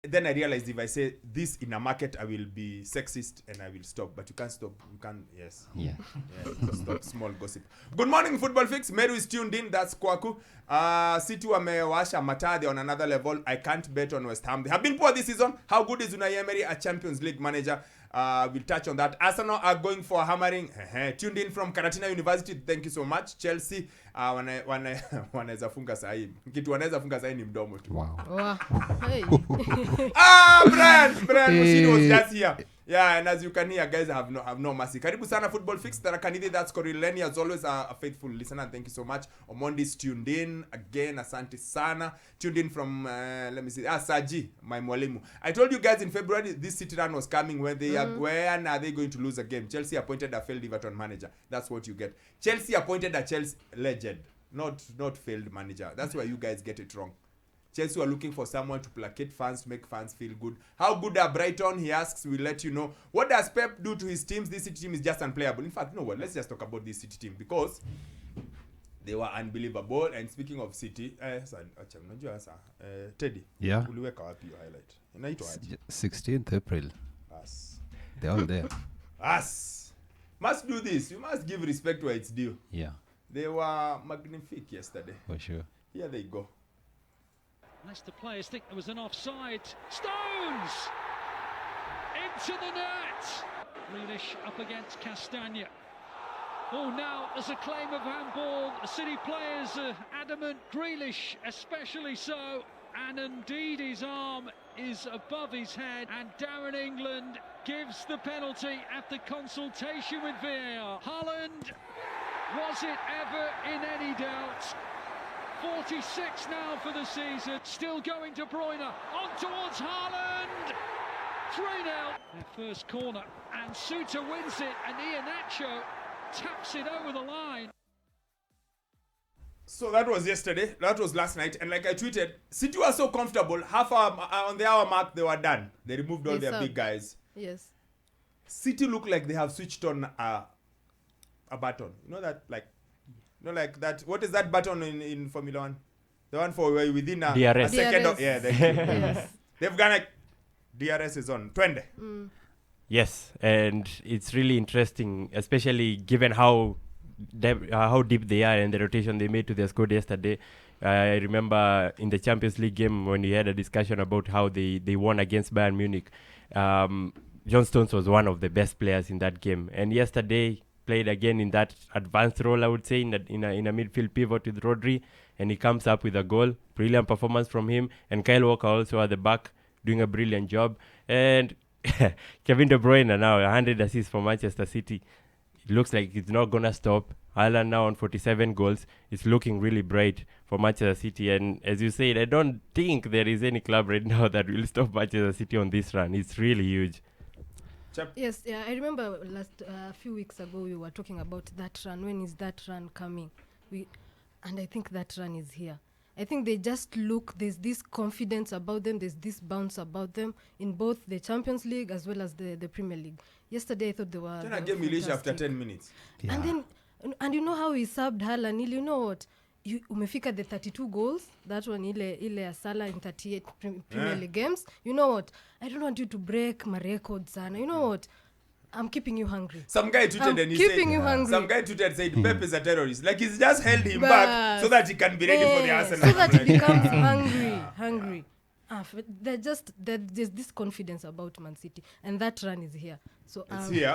then I realized if I say this in a market, I will be sexist and I will stop. But you can't stop. You can't. Yes. Yeah. So stop small gossip. Good morning, Football Fix. Meru is tuned in. That's Kwaku. City wamewasha mataa. They're on another level. I can't bet on West Ham. They have been poor this season. How good is Unai Emery, a Champions League manager? We'll touch on that. Arsenal are going for hammering. Tuned in from Karatina University. Thank you so much. Chelsea wanaweza funga sahi. Kitu wanaweza funga sahi ni mdomo tu. Wow. Hey. Brian Mushiri was just here. Yeah, and as you can hear, guys have no mercy. Karibu sana Football Fix. Tarakanidi, that's Korileni, as always, a faithful listener. Thank you so much. Omondi's tuned in again. Asante sana. Tuned in from let me see. Saji, my mwalimu. I told you guys in February this City run was coming. When are they going to lose a game? Chelsea appointed a failed Everton manager. That's what you get. Chelsea appointed a Chelsea legend, not failed manager. That's why you guys get it wrong. Chelsea are looking for someone to placate fans, to make fans feel good. How good are Brighton? He asks. We'll let you know. What does Pep do to his teams? This City team is just unplayable. In fact, you know what? Let's just talk about this City team because they were unbelievable. And speaking of City, Teddy. Yeah. Uliweka wapi your highlight? Inaitwa aje? 16th April. Us. They're all there. Us. Must do this. You must give respect where it's due. Yeah. They were magnifique yesterday. For sure. Here they go. Leicester players think there was an offside. Stones! Into the net! Grealish up against Castagna. Oh, now there's a claim of handball. The City players are adamant. Grealish especially so. And indeed his arm is above his head. And Darren England gives the penalty at the consultation with VAR. Haaland, was it ever in any doubt? 46 now for the season, still going to Bruyne, on towards Haaland, 3-0. Their first corner, and Suter wins it, and Iheanacho taps it over the line. So that was yesterday, that was last night, and like I tweeted, City was so comfortable, half hour, on the hour mark they were done. They removed all their big guys. Yes. City look like they have switched on a button. You know that, like, like that. What is that button in Formula 1? The one for within a second. DRS. Yeah, yes. They've gone like, DRS is on. 20. Yes, and it's really interesting, especially given how deep they are and the rotation they made to their squad yesterday. I remember in the Champions League game when we had a discussion about how they won against Bayern Munich. John Stones was one of the best players in that game. And yesterday, played again in that advanced role, I would say, in a midfield pivot with Rodri, and he comes up with a goal. Brilliant performance from him, and Kyle Walker also at the back doing a brilliant job. And Kevin De Bruyne now 100 assists for Manchester City. It looks like it's not gonna stop. Haaland now on 47 goals. It's looking really bright for Manchester City, and as you said, I don't think there is any club right now that will stop Manchester City on this run. It's really huge. Yes, yeah, I remember a few weeks ago we were talking about that run. When is that run coming? And I think that run is here. I think they just look, there's this confidence about them, there's this bounce about them in both the Champions League as well as the Premier League. Yesterday I thought they were... Then I gave Milish after 10 minutes. Yeah. And you know how he subbed Haaland? You know what? Umefika the 32 goals, that one ile Salah in 38 Premier League games. You know what? I don't want you to break my records, Sana. You know what? I'm keeping you hungry. Some guy tweeted and he said, Some guy tweeted and said, Pep is a terrorist. Like he's just held him back so that he can be ready for the Arsenal. So that he becomes hungry. There's this confidence about Man City, and that run is here. So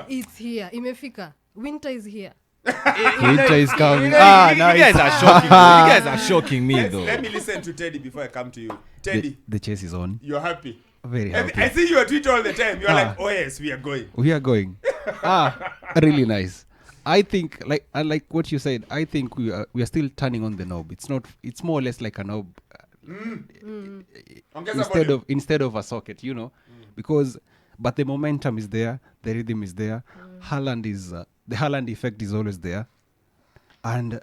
it's here. Imefika. Winter is here. Winter is coming. You guys are shocking. You guys are shocking me, though. Let me listen to Teddy before I come to you. Teddy, the chase is on. You're happy. Very happy. I see your tweet all the time. You're like, oh yes, we are going. We are going. Really nice. I think, like what you said, I think we are still turning on the knob. It's more or less like a knob instead of a socket, you know, but the momentum is there, the rhythm is there. The Haaland effect is always there. And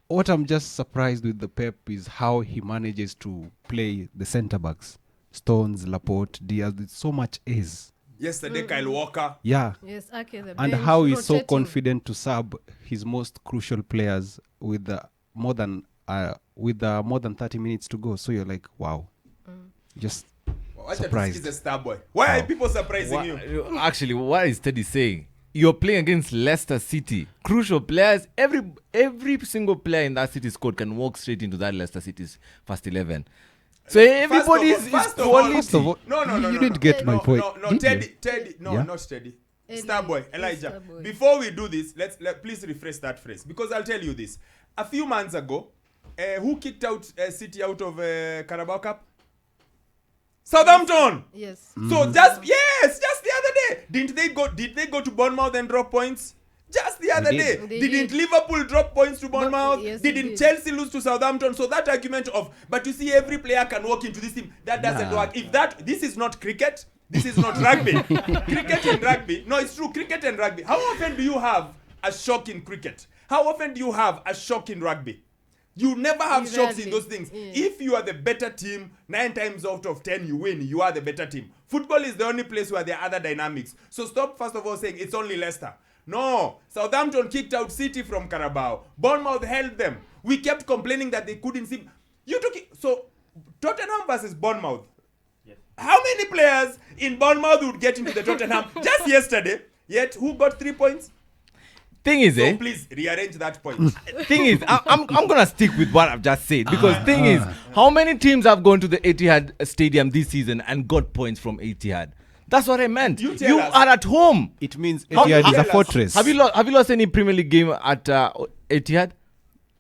what I'm just surprised with the Pep is how he manages to play the centre backs. Stones, Laporte, Diaz, with so much ease. Yesterday, Kyle Walker. Yeah. Yes, okay. And how he's so confident to sub his most crucial players with more than 30 minutes to go. So you're like, wow. Just Surprised. He's a star boy. Why are people surprising you? Actually, what is Teddy saying? You're playing against Leicester City. Crucial players. Every single player in that City squad can walk straight into that Leicester City's first 11. So everybody is first of all- quality. First of all, you didn't get my point. No, did you? Teddy. No, Yeah? not Teddy. Eli- Starboy, Elijah. Starboy. Before we do this, please rephrase that phrase, because I'll tell you this. A few months ago, who kicked out City out of Carabao Cup? Southampton. Yes. So just the other day, did they go to Bournemouth and drop points? Just the other day, They didn't did. Liverpool drop points to Bournemouth? yes, they Didn't did. Chelsea lose to Southampton? So that argument of, but you see, every player can walk into this team, that doesn't Nah. work. This is not cricket. This is not rugby. Cricket and rugby. No, it's true. Cricket and rugby. How often do you have a shock in cricket? How often do you have a shock in rugby? You never have shocks in Rarely. those things. Yeah. If you are the better team, 9 times out of 10 you win, you are the better team. Football is the only place where there are other dynamics. So stop first of all saying it's only Leicester. No, Southampton kicked out City from Carabao. Bournemouth held them. We kept complaining that they couldn't see. You took it. So Tottenham versus Bournemouth. How many players in Bournemouth would get into the Tottenham just yesterday? Yet who got 3 points? Thing is, So please rearrange that point. thing is, I'm gonna stick with what I've just said, because thing is, how many teams have gone to the Etihad Stadium this season and got points from Etihad? That's what I meant. You tell us. are at home. It means How- Etihad is tell a us. fortress. Have you lost any Premier League game at Etihad?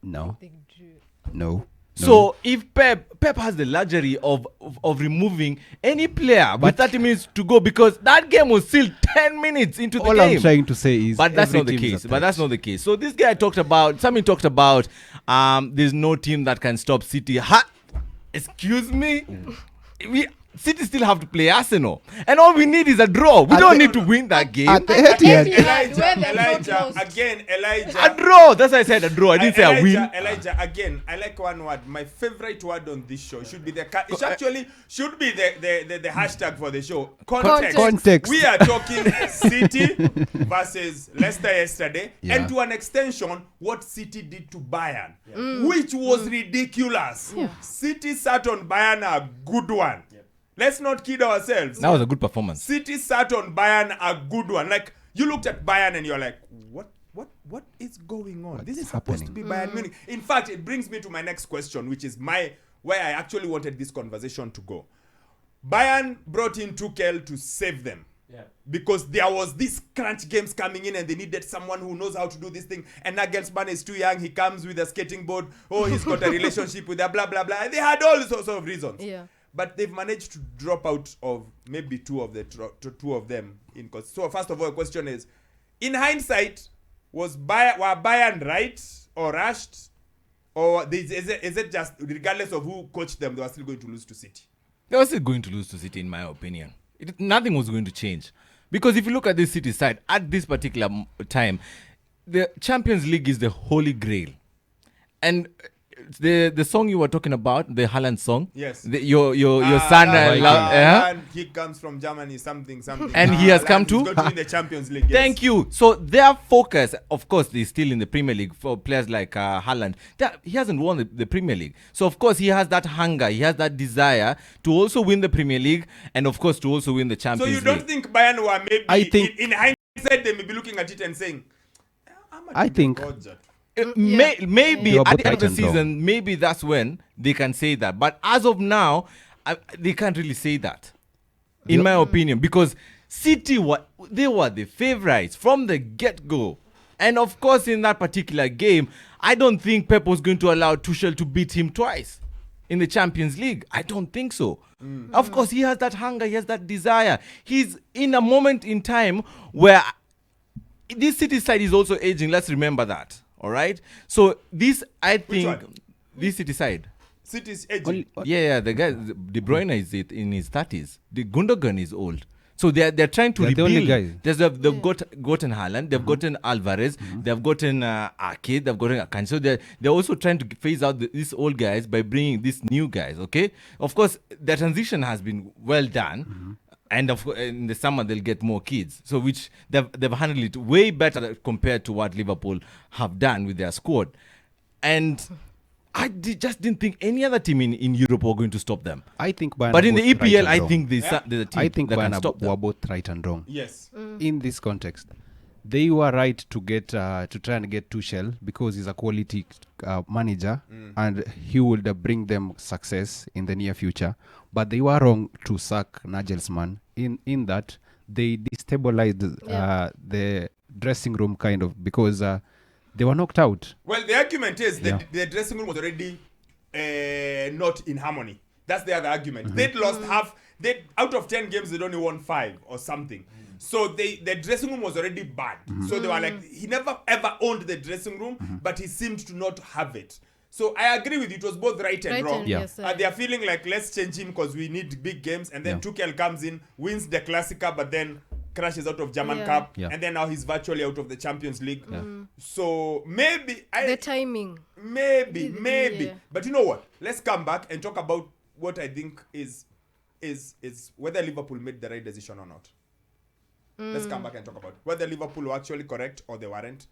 No. They drew. No. So if Pep has the luxury of removing any player with 30 minutes to go, because that game was still 10 minutes into the all game. I'm trying to say is, But that's every not the team is case. a But that's threat. not the case. So this guy Sammy talked about there's no team that can stop City. Excuse me? City still have to play Arsenal. And all we need is a draw. We don't need to win that game. At the Etihad, Elijah, again, Elijah. A draw. That's why I said a draw. I didn't say a win. Elijah, again, I like one word. My favorite word on this show should be it actually should be the hashtag for the show. Context. We are talking City versus Leicester yesterday, Yeah. and to an extension, what City did to Bayern, which was ridiculous. Yeah. City sat on Bayern a good one. Let's not kid ourselves. That was a good performance. City sat on Bayern a good one. Like, you looked at Bayern and you're like, what is going on? This is supposed to be Bayern Munich. In fact, it brings me to my next question, which is where I actually wanted this conversation to go. Bayern brought in Tuchel to save them. Yeah. Because there was this crunch games coming in and they needed someone who knows how to do this thing. And Nagelsmann is too young. He comes with a skating board. Oh, he's got a relationship with a blah, blah, blah. And they had all sorts of reasons. Yeah. But they've managed to drop out of maybe two of them. So first of all, the question is, in hindsight, were Bayern right or rushed? Or is it just, regardless of who coached them, they were still going to lose to City? They were still going to lose to City, in my opinion. Nothing was going to change. Because if you look at this City side, at this particular time, the Champions League is the holy grail. And the song you were talking about, the Haaland song. Yes. Your son, he comes from Germany, something. And he has come to? He's going to win the Champions League. Yes. Thank you. So their focus, of course, is still in the Premier League for players like Haaland. He hasn't won the Premier League. So, of course, he has that hunger. He has that desire to also win the Premier League and, of course, to also win the So Champions you League. don't think Bayern were maybe, I think- in hindsight, they may be looking at it and saying, I think- Maybe They were at both the end of the right and wrong. season, maybe that's when they can say that. But as of now, they can't really say that, in my opinion, because City were the favorites from the get-go. And of course, in that particular game, I don't think Pep was going to allow Tuchel to beat him twice in the Champions League. I don't think so. Of course, he has that hunger, he has that desire. He's in a moment in time where this City side is also aging. Let's remember that. All right. So this, I think, one? this City side. City's edging. Yeah. The guy, De Bruyne is in his 30s. The Gundogan is old. So they're trying to They're the only rebuild. guys. They've gotten Haaland. They've gotten Alvarez. They've gotten Ake. They've gotten Akanji. So they're also trying to phase out these old guys by bringing these new guys. Okay. Of course, the transition has been well done. And of course, in the summer they'll get more kids, so which they've handled it way better compared to what Liverpool have done with their squad. And just didn't think any other team in Europe were going to stop them. I think Bayern But are in the both right EPL, and I wrong. think there's a team I think that can Bayern stop were them. both right and wrong. Yes. In this context, they were right to get to try and get Tuchel because he's a quality manager and he would bring them success in the near future. But they were wrong to sack Nagelsmann in that they destabilized the dressing room kind of because they were knocked out. Well, the argument is that Yeah. the dressing room was already not in harmony. That's the other argument. They'd lost half. They out of 10 games, they'd only won 5 or something. So the dressing room was already bad. So they were like, he never ever owned the dressing room, but he seemed to not have it. So I agree with you. It was both right and wrong. Yeah. yes, They are feeling like, let's change him because we need big games. And then Yeah. Tuchel comes in, wins the Classica, but then crashes out of German Yeah. Cup. Yeah. And then now he's virtually out of the Champions League. So maybe the timing. maybe Yeah. but you know what, let's come back and talk about what I think is whether Liverpool made the right decision or not. Let's come back and talk about whether Liverpool were actually correct or they weren't,